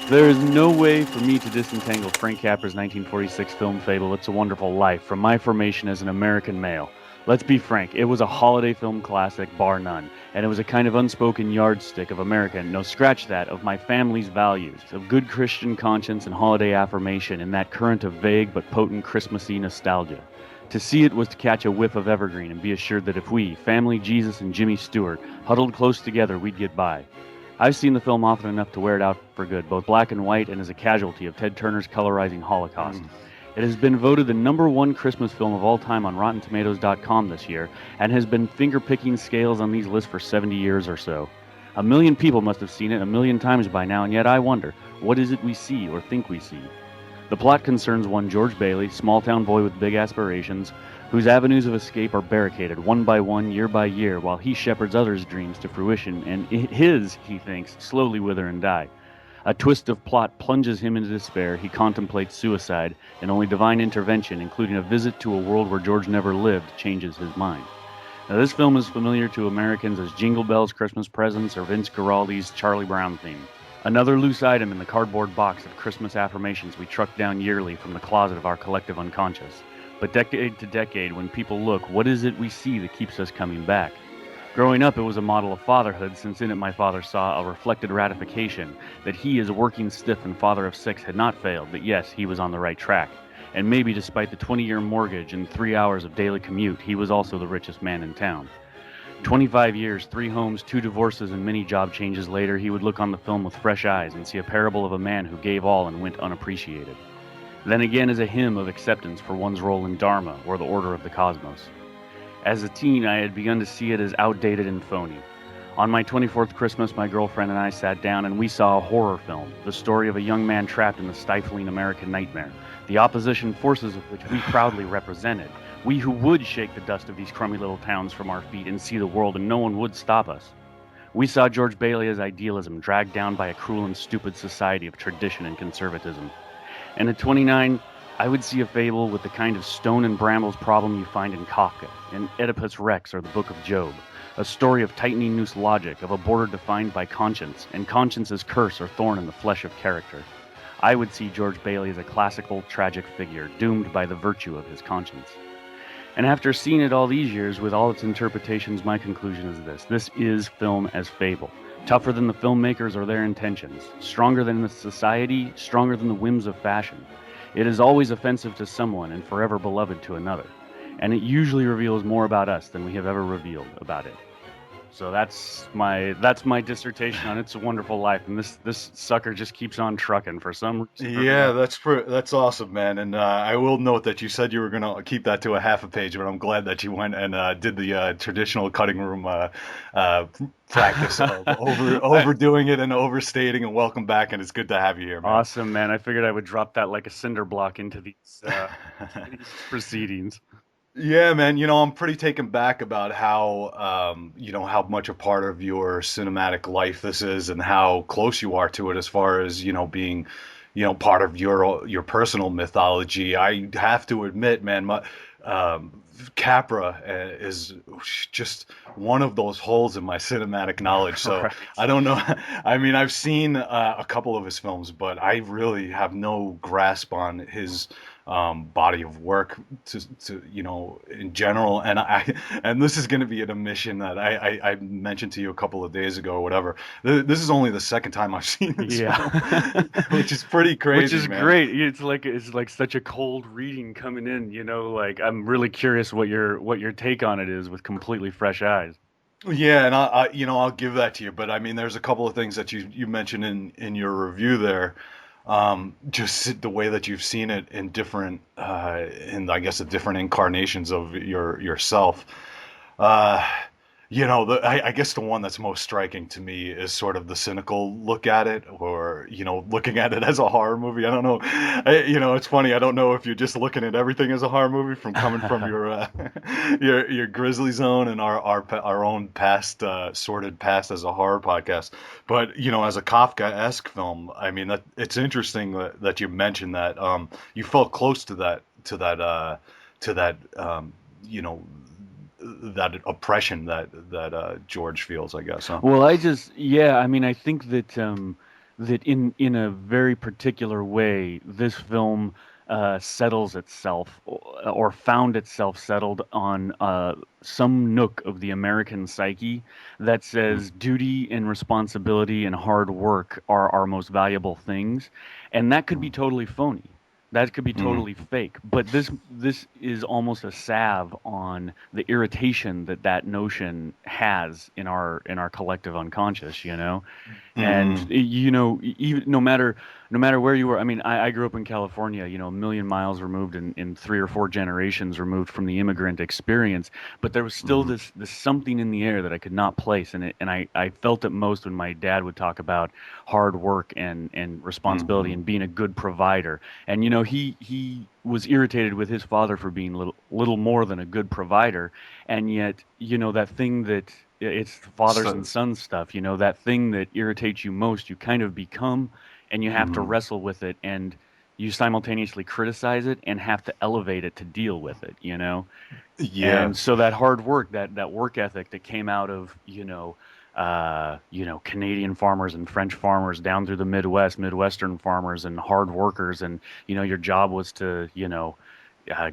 There is no way for me to disentangle Frank Capra's 1946 film fable It's a Wonderful Life from my formation as an American male. Let's be frank, it was a holiday film classic, bar none, and it was a kind of unspoken yardstick of American, no scratch that, of my family's values, of good Christian conscience and holiday affirmation in that current of vague but potent Christmassy nostalgia. To see it was to catch a whiff of evergreen and be assured that if we, family, Jesus, and Jimmy Stewart, huddled close together, we'd get by. I've seen the film often enough to wear it out for good, both black and white and as a casualty of Ted Turner's colorizing holocaust. It has been voted the #1 Christmas film of all time on RottenTomatoes.com this year, and has been finger-picking scales on these lists for 70 years or so. A million people must have seen it a million times by now, and yet I wonder, what is it we see or think we see? The plot concerns one George Bailey, small-town boy with big aspirations, whose avenues of escape are barricaded one by one, year by year, while he shepherds others' dreams to fruition, and his, he thinks, slowly wither and die. A twist of plot plunges him into despair, he contemplates suicide, and only divine intervention, including a visit to a world where George never lived, changes his mind. Now, this film is familiar to Americans as Jingle Bells, Christmas Presents, or Vince Guaraldi's Charlie Brown theme. Another loose item in the cardboard box of Christmas affirmations we truck down yearly from the closet of our collective unconscious. But decade to decade, when people look, what is it we see that keeps us coming back? Growing up, it was a model of fatherhood, since in it my father saw a reflected ratification that he, as a working stiff and father of 6, had not failed, that yes, he was on the right track. And maybe despite the 20-year mortgage and 3 hours of daily commute, he was also the richest man in town. 25 years, 3 homes, 2 divorces, and many job changes later, he would look on the film with fresh eyes and see a parable of a man who gave all and went unappreciated. Then again as a hymn of acceptance for one's role in Dharma, or the order of the cosmos. As a teen, I had begun to see it as outdated and phony. On my 24th Christmas, my girlfriend and I sat down and we saw a horror film, the story of a young man trapped in the stifling American nightmare, the opposition forces of which we proudly represented. We who would shake the dust of these crummy little towns from our feet and see the world, and no one would stop us. We saw George Bailey as idealism, dragged down by a cruel and stupid society of tradition and conservatism. And at 29, I would see a fable with the kind of stone and brambles problem you find in Kafka, in Oedipus Rex or the Book of Job, a story of tightening noose logic, of a border defined by conscience, and conscience's curse or thorn in the flesh of character. I would see George Bailey as a classical, tragic figure, doomed by the virtue of his conscience. And after seeing it all these years, with all its interpretations, my conclusion is this. This is film as fable. Tougher than the filmmakers or their intentions. Stronger than the society, stronger than the whims of fashion. It is always offensive to someone and forever beloved to another. And it usually reveals more about us than we have ever revealed about it. So that's my dissertation on It's a Wonderful Life, and this sucker just keeps on trucking for some reason. Yeah, that's awesome, man. And I will note that you said you were gonna keep that to a half a page, but I'm glad that you went and did the traditional cutting room practice of overdoing it and overstating. And welcome back, and it's good to have you here, man. Awesome, man. I figured I would drop that like a cinder block into these proceedings. Yeah, man. I'm pretty taken back about how much a part of your cinematic life this is, and how close you are to it, as far as being, part of your personal mythology. I have to admit, man, Capra is just one of those holes in my cinematic knowledge. So Right. I don't know. I mean, I've seen a couple of his films, but I really have no grasp on his body of work in general. And this is going to be an admission that I mentioned to you a couple of days ago or whatever. This is only the second time I've seen this film, which is pretty crazy, Which is man. great. It's like such a cold reading coming in, like I'm really curious what your take on it is with completely fresh eyes. Yeah, and I'll give that to you. But I mean, there's a couple of things that you mentioned in your review there. Just the way that you've seen it in different, in I guess the different incarnations of yourself. Uh, I guess the one that's most striking to me is sort of the cynical look at it, or looking at it as a horror movie. I don't know. It's funny. I don't know if you're just looking at everything as a horror movie from coming from your your Grizzly Zone and our own past, sordid past as a horror podcast. But as a Kafka-esque film, I mean, it's interesting that you mentioned that you felt close to that that oppression that George feels, I guess. Huh? Well, I mean, I think that that in a very particular way, this film settles itself or found itself settled on some nook of the American psyche that says duty and responsibility and hard work are our most valuable things, and that could be totally phony. That could be Mm-hmm. totally fake, but this is almost a salve on the irritation that that notion has in our collective unconscious, you know. And Mm-hmm. you know, even no matter where you were, I mean, I grew up in California, you know, a million miles removed in three or four generations removed from the immigrant experience, but there was still Mm-hmm. this something in the air that I could not place, and I felt it most when my dad would talk about hard work and responsibility Mm-hmm. and being a good provider. And you know, he was irritated with his father for being little more than a good provider, and yet, you know, that thing that it's fathers So, and sons stuff, you know, that thing that irritates you most, you kind of become, and you have to mm-hmm. wrestle with it, and you simultaneously criticize it and have to elevate it to deal with it, you know? Yeah. And so that hard work, that work ethic that came out of, you know, Canadian farmers and French farmers down through the Midwest, Midwestern farmers and hard workers, and you know, your job was to,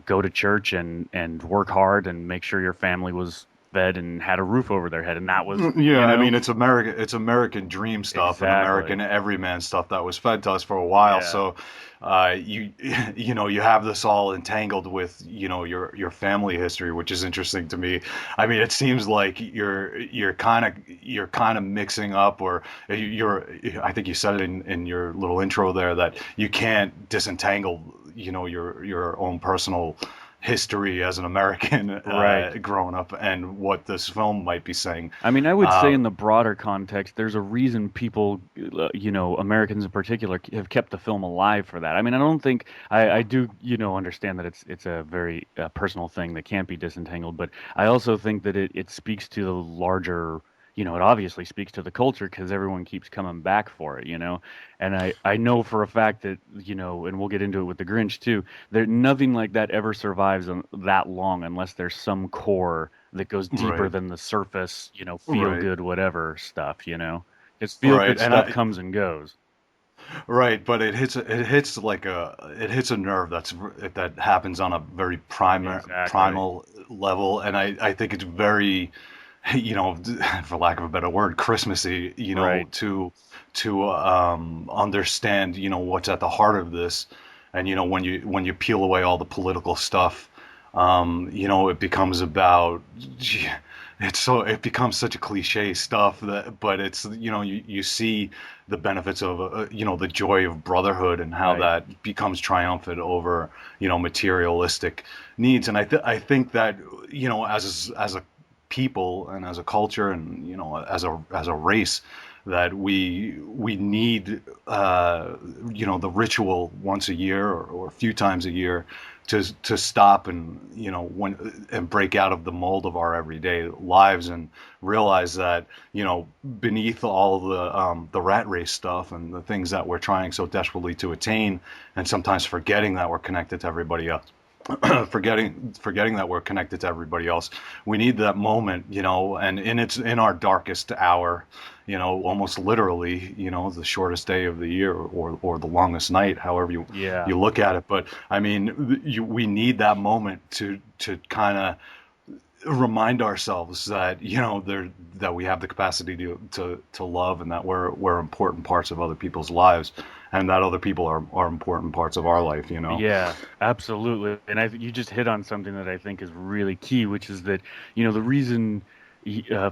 go to church and work hard and make sure your family was fed and had a roof over their head, and that was, Yeah, you I know, mean it's American dream stuff and exactly, American everyman stuff that was fed to us for a while. yeah. So, you you know you have this all entangled with your family history, which is interesting to me. I mean, it seems like you're kind of mixing up, or you're. I think you said it in your little intro there that you can't disentangle your own personal history as an American Right. growing up and what this film might be saying. I mean, I would say Uh, in the broader context, there's a reason people, you know, Americans in particular, have kept the film alive for that. I mean, I don't think I do, you know, understand that it's a very personal thing that can't be disentangled, but I also think that it speaks to the larger, you know, it obviously speaks to the culture because everyone keeps coming back for it, you know. And I know for a fact that, you know, and we'll get into it with the Grinch too, there nothing like that ever survives that long unless there's some core that goes deeper right, than the surface, you know, feel right, good, whatever stuff, you know? Because feel right. good And stuff comes and goes. right, but it hits a nerve that happens on a very Exactly. primal level, and I think it's very, for lack of a better word, Christmassy, Right. to understand, what's at the heart of this, and when you peel away all the political stuff, it becomes about, it becomes such a cliche stuff but it's, you see the benefits of, the joy of brotherhood and how Right. that becomes triumphant over, materialistic needs. And I think that, as a people and as a culture and as a race that we need the ritual once a year or a few times a year to stop and and break out of the mold of our everyday lives and realize that beneath all of the rat race stuff and the things that we're trying so desperately to attain, and sometimes forgetting that we're connected to everybody else, forgetting that we're connected to everybody else. We need that moment, and in our darkest hour, almost literally, the shortest day of the year or the longest night, however Yeah. you look at it. But I mean, we need that moment to kind of remind ourselves that that we have the capacity to love, and that we're important parts of other people's lives, and that other people are important parts of our life. Yeah, absolutely. And you just hit on something that I think is really key, which is that, you know, the reason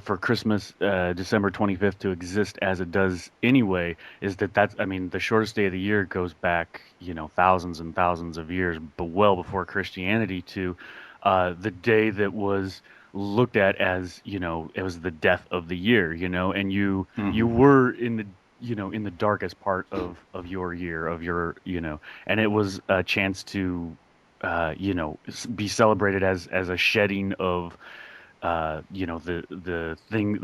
for Christmas, December 25th to exist as it does anyway, is I mean, the shortest day of the year goes back, you know, thousands and thousands of years, but well before Christianity to the day that was looked at as, you know, it was the death of the year, you know, and you Hmm. were in the, you know, in the darkest part of your year, of your, you know, and it was a chance to, be celebrated as a shedding of the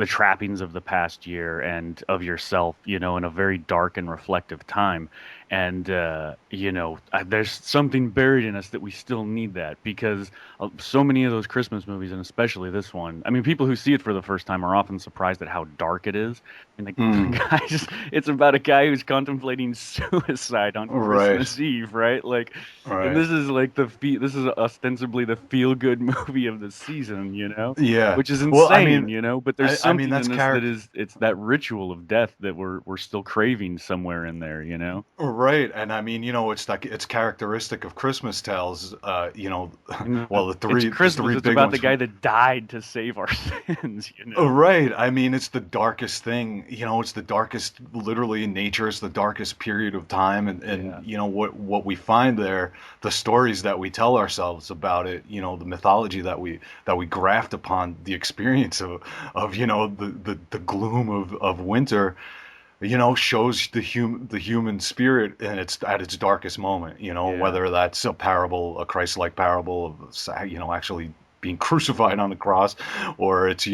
trappings of the past year and of yourself, in a very dark and reflective time. And there's something buried in us that we still need that, because so many of those Christmas movies, and especially this one, I mean, people who see it for the first time are often surprised at how dark it is. And the Mm, guys, it's about a guy who's contemplating suicide on right, Christmas Eve, right? Like, and right. this is like this is ostensibly the feel good movie of the season, Yeah. which is Well, I insane, mean, but there's I mean something in that's this that character. is, it's that ritual of death that we're still craving somewhere in there. Right, and I mean, it's like it's characteristic of Christmas tales. And Well, it's the Christmas. three It's big about the ones. guy that died to save our sins. Right. I mean, it's the darkest thing. It's the darkest, literally in nature. It's the darkest period of time, and Yeah. what we find there, the stories that we tell ourselves about it. The mythology that we graft upon the experience of the gloom of winter. Shows the human spirit and it's at its darkest moment. Yeah. Whether that's a parable, a Christ-like parable of actually being crucified on the cross, or it's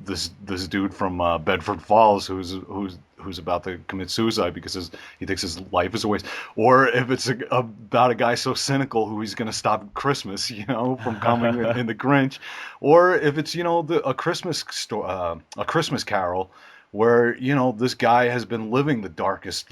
this dude from Bedford Falls who's about to commit suicide because he thinks his life is a waste, or if it's about a guy so cynical who he's going to stop Christmas, from coming in the Grinch, or if it's a Christmas Carol where this guy has been living the darkest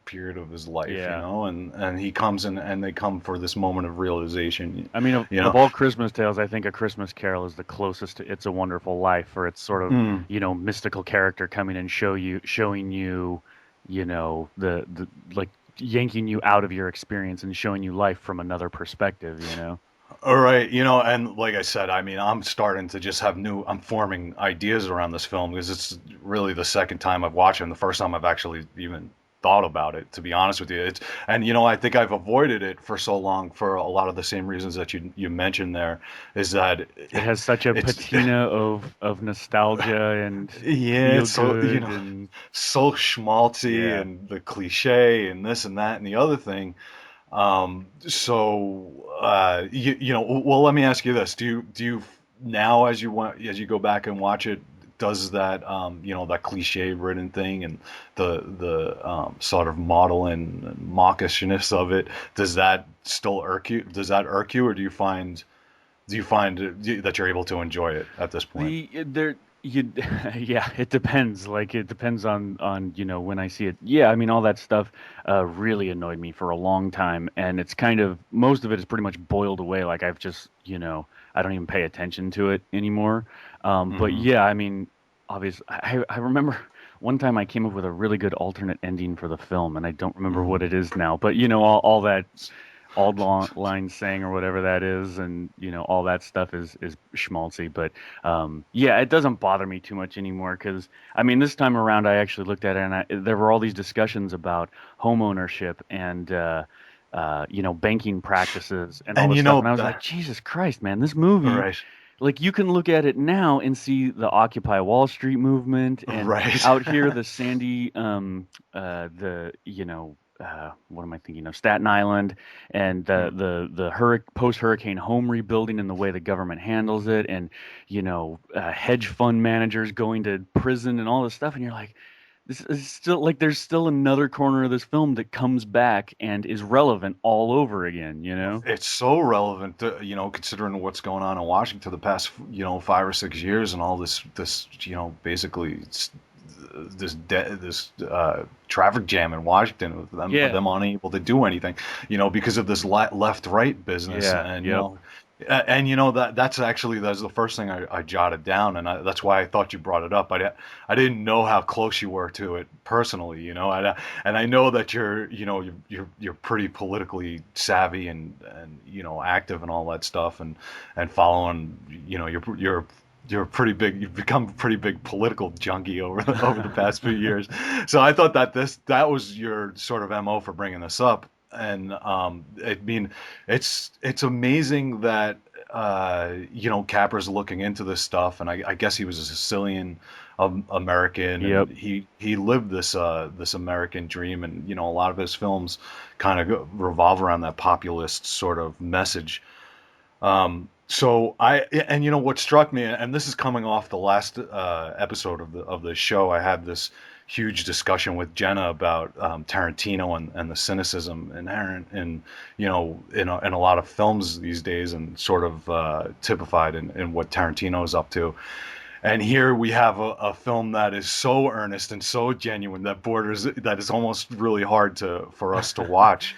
period of his life, Yeah. and he comes in and they come for this moment of realization, I mean, of, you of know. all Christmas tales, I think A Christmas Carol is the closest to It's a Wonderful Life, for its sort of, Mm. mystical character coming and showing you, the like yanking you out of your experience and showing you life from another perspective. All right, and like I said, I mean, I'm forming ideas around this film because it's really the second time I've watched it, and the first time I've actually even thought about it, to be honest with you. And I think I've avoided it for so long for a lot of the same reasons that you mentioned there, is that It has such a it's patina of nostalgia and yeah, feel it's so good, and so schmaltzy yeah. and the cliche and this and that and the other thing. Well, let me ask you this: Do you now, as you go back and watch it, does that that cliche-ridden thing and the sort of model and mawkishness of it, does that still irk you? Does that irk you, or do you find that you're able to enjoy it at this point? There you yeah, it depends. Like, it depends on when I see it. Yeah, I mean, all that stuff really annoyed me for a long time, and it's kind of, most of it is pretty much boiled away. Like, I've just, I don't even pay attention to it anymore. But Hmm. yeah, I mean, obviously, I remember one time I came up with a really good alternate ending for the film, and I don't remember Hmm. what it is now. But all that auld line saying, or whatever that is, and all that stuff is schmaltzy. But yeah, it doesn't bother me too much anymore, because I mean, this time around I actually looked at it, and there were all these discussions about home ownership and banking practices and all And this stuff, and I was like, that, Jesus Christ, man, this movie, right, like, you can look at it now and see the Occupy Wall Street movement, and right. out here the Sandy, the what am I thinking of? Staten Island, and the post hurricane home rebuilding and the way the government handles it, and hedge fund managers going to prison and all this stuff, and you're like, this is still, like, there's still another corner of this film that comes back and is relevant all over again. It's so relevant, considering what's going on in Washington the past, 5 or 6 years, and all this, basically this traffic jam in Washington with Yeah, them unable to do anything, because of this left-right business, yeah, and yep. that's the first thing I jotted down, and that's why I thought you brought it up. I didn't know how close you were to it personally, and I know that you're pretty politically savvy and active and all that stuff, and following, you're pretty big. You've become a pretty big political junkie over the past few years. So I thought that was your sort of MO for bringing this up. And I mean, it's amazing that Capper's looking into this stuff, and I guess he was a Sicilian American, and Yep. he lived this American dream, and a lot of his films kind of revolve around that populist sort of message. So and you know what struck me, and this is coming off the last episode of the show. I had this huge discussion with Jenna about Tarantino and the cynicism inherent in, you know, in a lot of films these days, and sort of typified in what Tarantino is up to. And here we have a film that is so earnest and so genuine that is almost really hard to for us to watch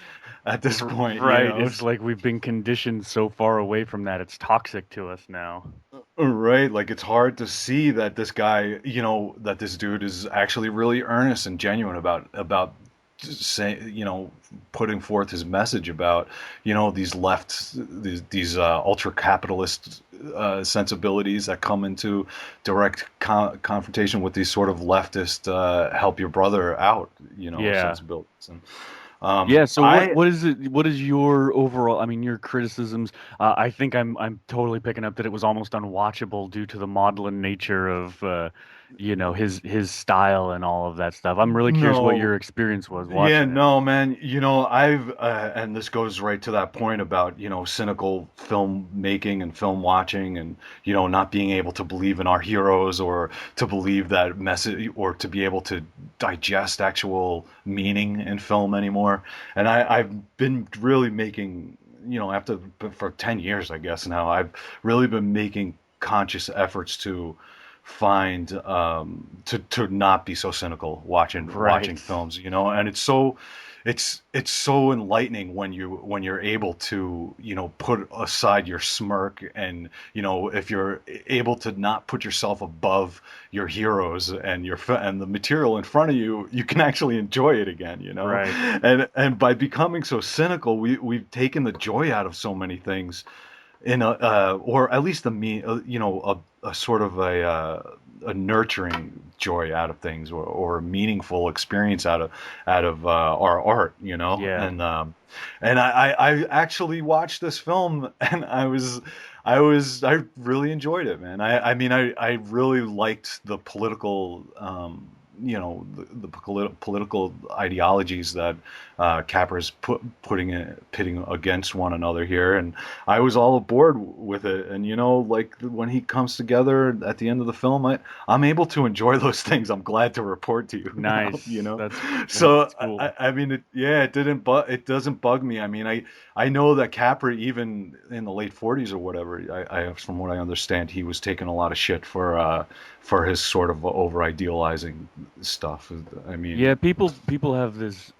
at this point, you Right. know. It's like we've been conditioned so far away from that. It's toxic to us now. Right, like it's hard to see that this guy, you know, that this dude is actually really earnest and genuine about saying, you know, putting forth his message about, you know, these ultra capitalist sensibilities that come into direct confrontation with these sort of leftist help your brother out, you know, Yeah. sensibilities. And Yeah, so I what is it, what is your overall, I mean, your criticisms? I think I'm totally picking up that it was almost unwatchable due to the maudlin nature of his style and all of that stuff. I'm really curious what your no. experience was Yeah, watching it. no, man. You know, and this goes right to that point about, you know, cynical film making and film watching and, you know, not being able to believe in our heroes or to believe that message or to be able to digest actual meaning in film anymore. And I've been really making, you know, for 10 years, I guess now, I've really been making conscious efforts to find to not be so cynical watching Right. films, you know. And it's so enlightening when you're able to, you know, put aside your smirk, and, you know, if you're able to not put yourself above your heroes and and the material in front of you, you can actually enjoy it again, you know. Right. And by becoming so cynical, we've taken the joy out of so many things in a or at least you know, a sort of a nurturing joy out of things, or a meaningful experience out of our art, you know. Yeah. And I actually watched this film and I really enjoyed it, man. I mean, I really liked the political you know, political ideologies that Capper's pitting against one another here, and I was all aboard with it. And, you know, like when he comes together at the end of the film, I'm able to enjoy those things. I'm glad to report to you now, you Nice. know. That's So cool. I mean, it doesn't bug me. I mean, I know that Capra, even in the late 40s or whatever, from what I understand, he was taking a lot of shit for his sort of over idealizing stuff. I Yeah, mean, people have this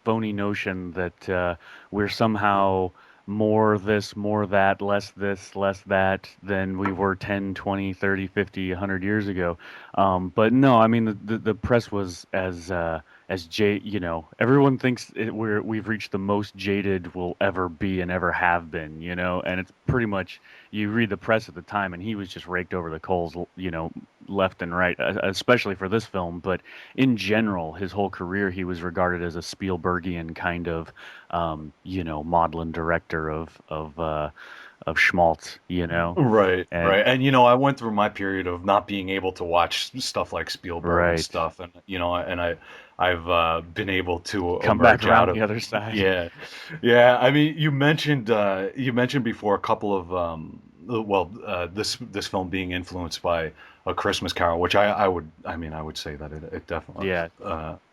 phony notion that we're somehow more this, more that, less this, less that than we were 10, 20, 30, 50, 100 years ago. But no, I mean the press was everyone thinks we've reached the most jaded we'll ever be and ever have been, you know, and it's pretty much you read the press at the time and he was just raked over the coals, you know, left and right, especially for this film, but in general, his whole career, he was regarded as a Spielbergian kind of, maudlin director of schmaltz, you know, right, and right. And, you know, I went through my period of not being able to watch stuff like Spielberg and right, stuff, and, you know, and I've been able to come back emerge out around of. the other side. Yeah, yeah. I mean, you mentioned before a couple of this film being influenced by A Christmas Carol, which I would say that it definitely Yeah,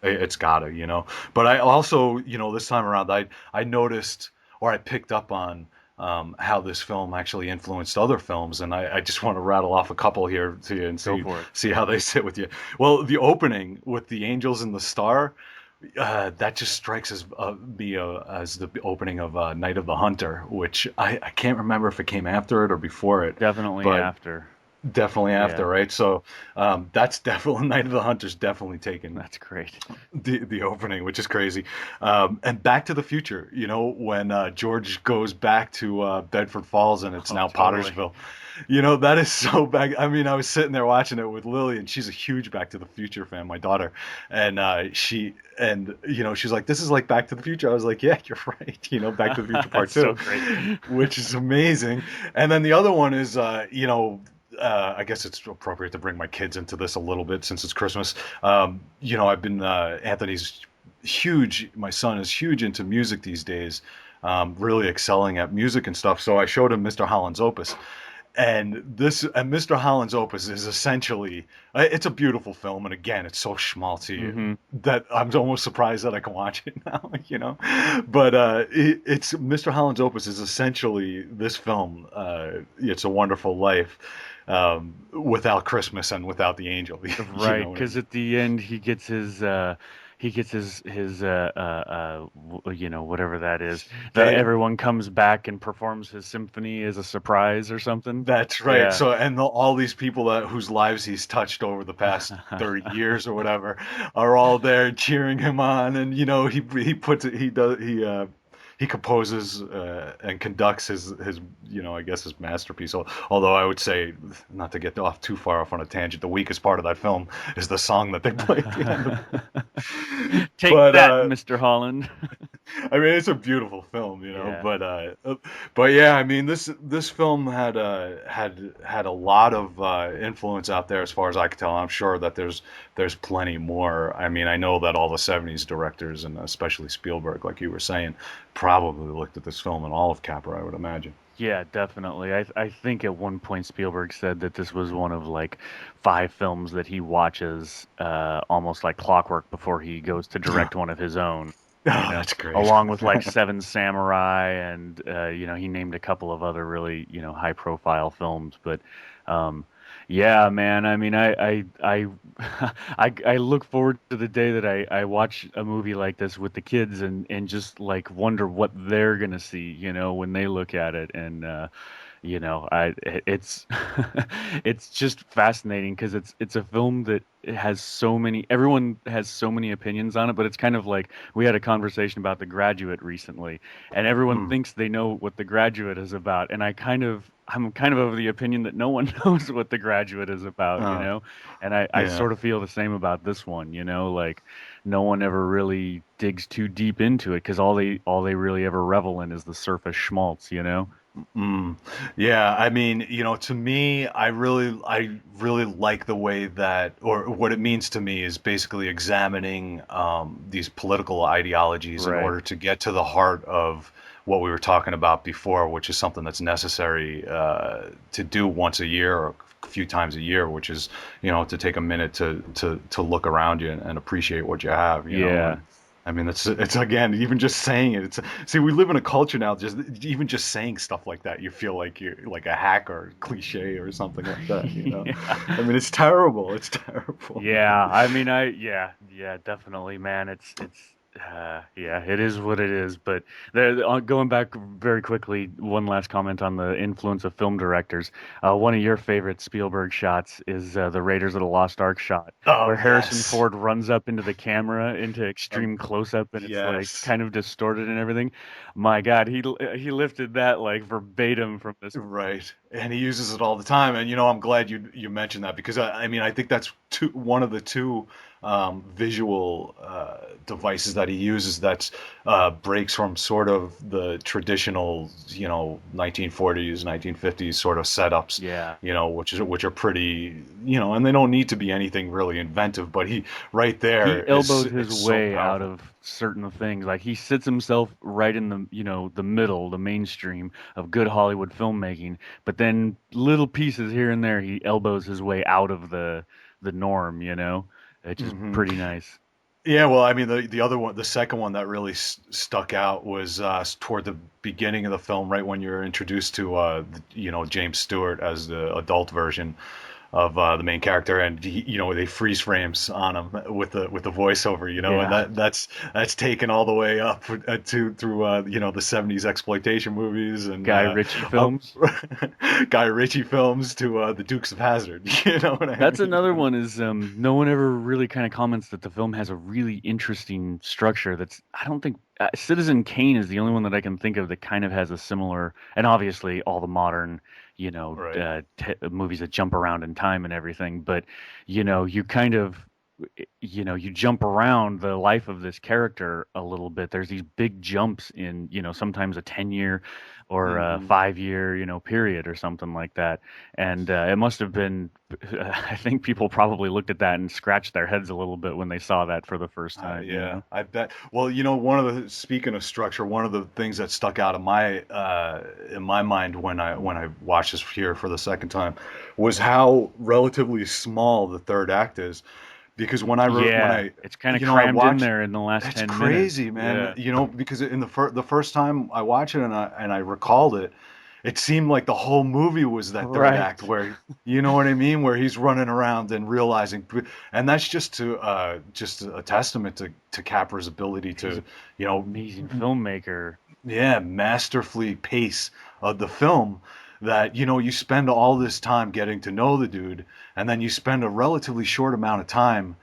it's gotta, you know. But I also, you know, this time around, I noticed, or I picked up on how this film actually influenced other films, and I just want to rattle off a couple here to you and go for it. see how they sit with you. Well, the opening with the angels and the star, that just strikes as the opening of Night of the Hunter, which I can't remember if it came after it or before it, Definitely but after. definitely Yeah, after, right? So that's definitely Night of the Hunter's definitely taken that's great. the opening, which is crazy. And Back to the Future, you know, when George goes back to Bedford Falls and it's Oh, now totally. Pottersville. You know, that is so back. I mean, I was sitting there watching it with Lily, and she's a huge Back to the Future fan, my daughter. And you know, she's like, "This is like Back to the Future." I was like, "Yeah, you're right." You know, Back to the Future Part That's Two, so great. which is amazing. And then the other one is, you know, I guess it's appropriate to bring my kids into this a little bit since it's Christmas. You know, I've been Anthony's huge. My son is huge into music these days. really excelling at music and stuff. So I showed him Mr. Holland's Opus, and Mr. Holland's Opus is essentially, it's a beautiful film, and again, it's so schmaltzy Mm-hmm. that I'm almost surprised that I can watch it now, you know. But it's Mr. Holland's Opus is essentially this film. It's a Wonderful Life, without Christmas and without the angel. You Right, know what I because mean? at the end he gets you know, whatever that is. They Everyone comes back and performs his symphony as a surprise or something. That's right. Yeah. So, and all these people whose lives he's touched over the past 30 years or whatever are all there cheering him on. And, you know, he puts it, he composes and conducts his, you know, I guess his masterpiece. Although I would say, not to get off too far off on a tangent, the weakest part of that film is the song that they play at the end of it. Take But, that, Mr. Holland. I mean, it's a beautiful film, you know, Yeah. but yeah, I mean, this film had a lot of influence out there, as far as I could tell. I'm sure that there's plenty more. I mean, I know that all the '70s directors, and especially Spielberg, like you were saying, probably looked at this film and all of Capra, I would imagine. Yeah, definitely. I think at one point Spielberg said that this was one of like five films that he watches almost like clockwork before he goes to direct one of his own, you Oh, know, that's great. along with like Seven Samurai and you know, he named a couple of other really, you know, high profile films, but um yeah, man, I mean I look forward to the day that I watch a movie like this with the kids and just like wonder what they're gonna see, you know, when they look at it and you know, it's it's just fascinating because it's a film that it has so many everyone has so many opinions on it, but it's kind of like we had a conversation about The Graduate recently, and everyone Mm. thinks they know what The Graduate is about, and I'm kind of the opinion that no one knows what The Graduate is about, you Uh, know? And I yeah. sort of feel the same about this one, you know, like no one ever really digs too deep into it because all they really ever revel in is the surface schmaltz, you know? Mm. Yeah, I mean, you know, to me, I really like the way that, or what it means to me is basically examining these political ideologies in Right. order to get to the heart of what we were talking about before, which is something that's necessary to do once a year or a few times a year, which is, you know, to take a minute to look around you and appreciate what you have, you know, Yeah. and I mean, it's again, even just saying it. It's see, we live in a culture now. Just even just saying stuff like that, you feel like you're like a hack or cliche or something like that. You know, I Yeah. mean, it's terrible. It's terrible. Yeah, I mean, yeah, definitely, man. Yeah, it is what it is. But going back very quickly, one last comment on the influence of film directors. One of your favorite Spielberg shots is the Raiders of the Lost Ark shot, Oh where Harrison yes, Ford runs up into the camera into um, extreme close up, and it's like yes. kind of distorted and everything. My God, he lifted that like verbatim from this. Right, and he uses it all the time. And you know, I'm glad you mentioned that because I mean, I think that's one of the two visual devices that he uses that's breaks from sort of the traditional, you know, 1940s, 1950s sort of setups, Yeah. you know, which are pretty, you know, and they don't need to be anything really inventive. But he right there He is elbows his it's so way out powerful. of certain things. Like he sits himself right in the, you know, the middle, the mainstream of good Hollywood filmmaking, but then little pieces here and there he elbows his way out of the norm, you know? It's just Hmm. pretty nice. Yeah, well, I mean, the other one, the second one that really stuck out was toward the beginning of the film, right when you're introduced to, you know, James Stewart as the adult version of the main character, and you know, they freeze frames on him with the voiceover, you know, and Yeah. that's taken all the way up to through you know, the '70s exploitation movies and Guy Ritchie up, films. Guy Ritchie films to the Dukes of Hazzard. You know what I That's mean? another one is no one ever really kind of comments that the film has a really interesting structure that's I don't think Citizen Kane is the only one that I can think of that kind of has a similar and obviously all the modern you know Right. movies that jump around in time and everything but you know you kind of you jump around the life of this character a little bit. There's these big jumps in, sometimes a 10-year or a Hmm. 5-year, period or something like that. And it must have been, I think people probably looked at that and scratched their heads a little bit when they saw that for the first time. Yeah, I bet. Well, speaking of structure, one of the things that stuck out in my mind when I watched this here for the second time was how relatively small the third act is. Because Yeah, it's kind of I crammed in watched, there in the last it's 10 minutes. crazy, man. Yeah, Because in the first time I watched it and I recalled it, it seemed like the whole movie was that third right. act where, you know what I mean, where he's running around and realizing, and that's just a testament to Capra's ability He's to, an you know, amazing filmmaker. yeah, masterfully pace of the film that, you spend all this time getting to know the dude, and then you spend a relatively short amount of time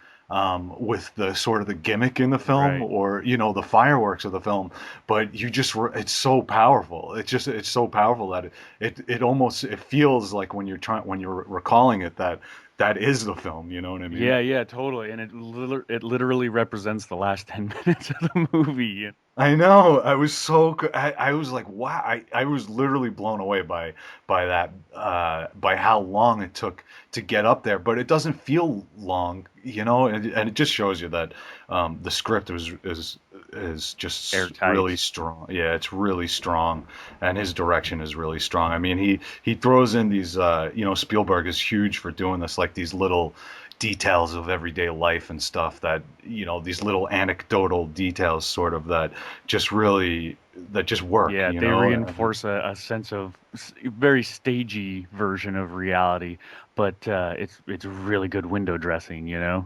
with the sort of the gimmick in the film, Right. or the fireworks of the film. But it's so powerful. It's so powerful that it almost it feels like when you're recalling it that that is the film. You know what I mean? Yeah, yeah, totally. And it literally represents the last 10 minutes of the movie. I know. I was like, wow. I was literally blown away by that by how long it took to get up there. But it doesn't feel long, and it just shows you that the script is just really Airtight. strong. Yeah, it's really strong, and his direction is really strong. I mean, he throws in these. Spielberg is huge for doing this, like these little details of everyday life and stuff that these little anecdotal details sort of that just work, Yeah, they reinforce a sense of very stagey version of reality, but it's really good window dressing. Yeah,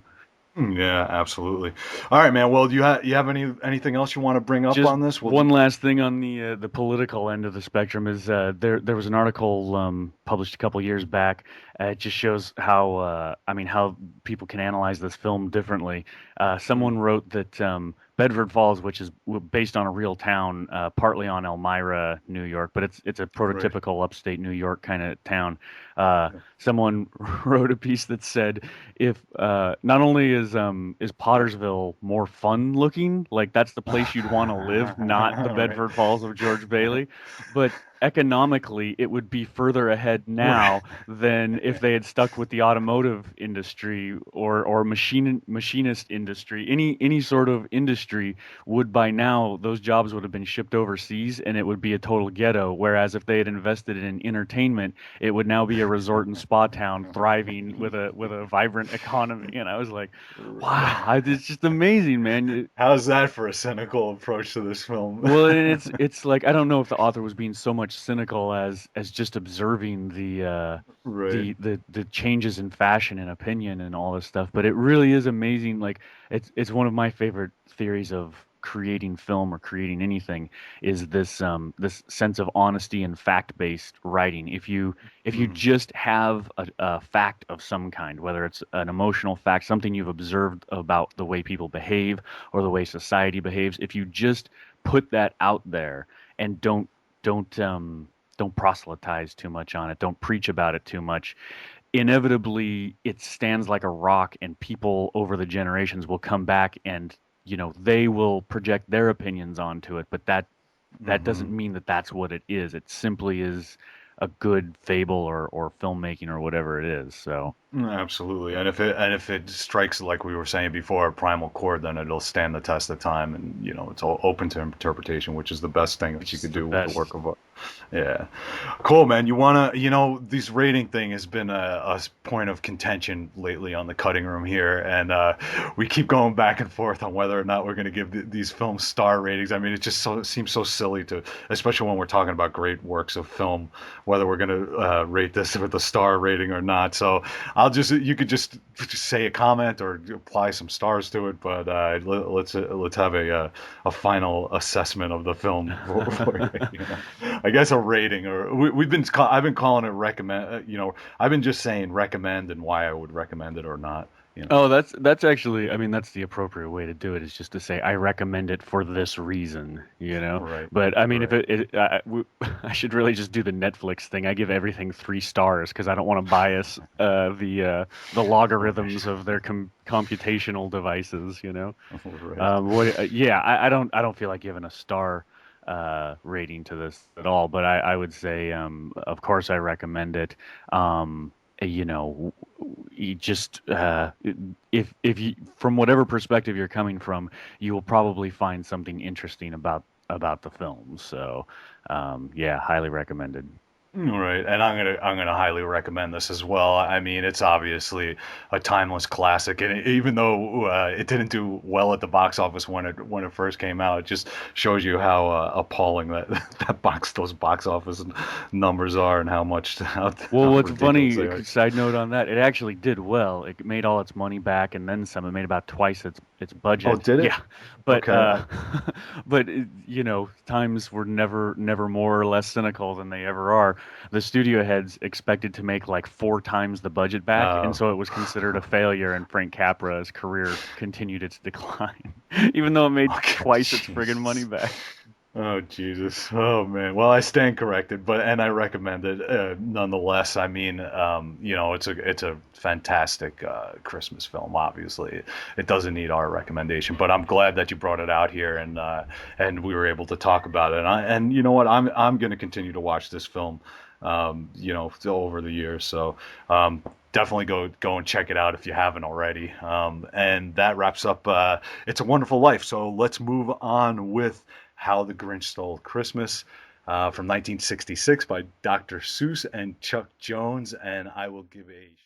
absolutely. All right, man. Well, do you have anything else you want to bring up Just on this? one last thing on the political end of the spectrum is there was an article published a couple years back. It just shows how how people can analyze this film differently. Someone wrote that Bedford Falls, which is based on a real town, partly on Elmira, New York, but it's a Right. prototypical upstate New York kind of town. Someone wrote a piece that said if not only is Pottersville more fun looking, like that's the place you'd want to live, not the Right. Bedford Falls of George Bailey, but economically it would be further ahead Right. now than if they had stuck with the automotive industry or machinist industry. Any sort of industry would by now those jobs would have been shipped overseas and it would be a total ghetto. Whereas if they had invested in entertainment, it would now be a resort and spa town thriving with a vibrant economy. And I was like, wow, it's just amazing, man. How's that for a cynical approach to this film? Well, and it's like I don't know if the author was being so much cynical as just observing Right. the changes in fashion and opinion and all this stuff, but it really is amazing. Like it's one of my favorite theories of creating film or creating anything is this sense of honesty and fact-based writing. If you Mm. just have a fact of some kind, whether it's an emotional fact, something you've observed about the way people behave or the way society behaves, if you just put that out there and don't proselytize too much on it, don't preach about it too much, inevitably it stands like a rock and people over the generations will come back and they will project their opinions onto it, but that Hmm. doesn't mean that that's what it is. It simply is a good fable or filmmaking or whatever it is. So Absolutely. And if it strikes, like we were saying before, a primal chord, then it'll stand the test of time, and it's all open to interpretation, which is the best thing that which you is could the do with a work best. of art. Yeah. Cool, man. This rating thing has been a point of contention lately on the cutting room here, and we keep going back and forth on whether or not we're going to give these films star ratings. I mean, it seems so silly to, especially when we're talking about great works of film, whether we're going to rate this with a star rating or not. So you could just say a comment or apply some stars to it, but let's have a final assessment of the film for you. I guess a rating, or I've been calling it recommend. I've been just saying recommend and why I would recommend it or not. You know. Oh, that's actually, I mean, that's the appropriate way to do it is just to say I recommend it for this reason, you know. Right. But I mean, if Right. I should really just do the Netflix thing. I give everything 3 stars because I don't want to bias the Right. logarithms of their computational devices, you know. Right. Yeah, I don't feel like giving a star rating to this at all, but I would say, of course, I recommend it. You know, you just if you from whatever perspective you're coming from, you will probably find something interesting about the film. So, yeah, highly recommended. Right, and I'm gonna highly recommend this as well. I mean, it's obviously a timeless classic, and even though it didn't do well at the box office when it first came out, it just shows you how appalling that those box office numbers are, and Well, how what's ridiculous funny, they a are. side note on that, it actually did well. It made all its money back and then some. It made about twice its Oh, budget. did it? Yeah, but Okay. but you know, times were never more or less cynical than they ever are. The studio heads expected to make like 4 times the budget back, and Uh, so it was considered a failure. And Frank Capra's career continued its decline, even though it made okay, twice its friggin' money Jesus. back. Oh Jesus! Oh man. Well, I stand corrected, but and I recommend it nonetheless. I mean, it's a fantastic Christmas film. Obviously, it doesn't need our recommendation, but I'm glad that you brought it out here and we were able to talk about it. And you know what? I'm going to continue to watch this film, over the years. So definitely go and check it out if you haven't already. And that wraps up. It's a Wonderful Life. So let's move on with How the Grinch Stole Christmas from 1966 by Dr. Seuss and Chuck Jones. And I will give a